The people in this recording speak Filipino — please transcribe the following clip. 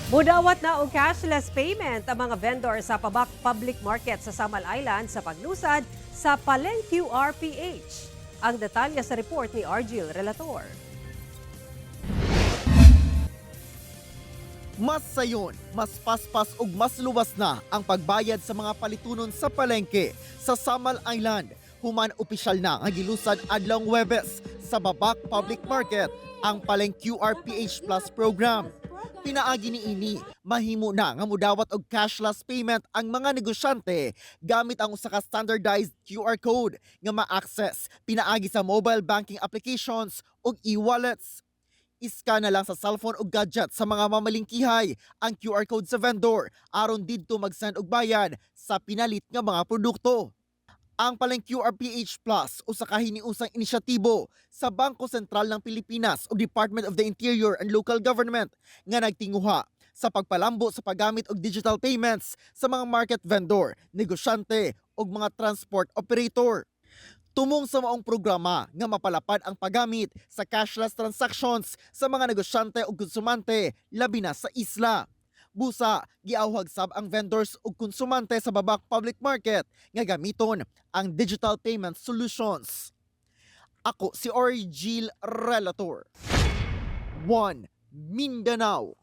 Mudawat na og cashless payment ang mga vendor sa public market sa Samal Island sa paglusad sa Paleng QRPH. Ang detalye sa report ni Argil Relator. Mas sayon, mas paspas ug mas luwas na ang pagbayad sa mga palitunon sa palengke sa Samal Island. Human opisyal na nga gilusad adlong Huwebes sa Babak Public Market ang Paleng QRPH Plus program. Pinaagi niini, mahimo na nga mudawat og cashless payment ang mga negosyante gamit ang usa ka standardized QR code nga ma-access pinaagi sa mobile banking applications ug e-wallets. Iska na lang sa cellphone o gadget sa mga mamalingkihay ang QR code sa vendor aron didto mag-send og bayad sa pinalit nga mga produkto. Ang Paleng QRPH Plus usa ka hiniusang inisyatibo sa Bangko Sentral ng Pilipinas o Department of the Interior and Local Government nga nagtinguha sa pagpalambo sa paggamit og digital payments sa mga market vendor, negosyante ug mga transport operator. Tumong sa maong programa nga mapalapad ang paggamit sa cashless transactions sa mga negosyante ug konsumante labi na sa isla. Busa, giawhag sab ang vendors ug konsumante sa Babak Public Market nga gamiton ang digital payment solutions. Ako si Orgil Relator. 1 Mindanao.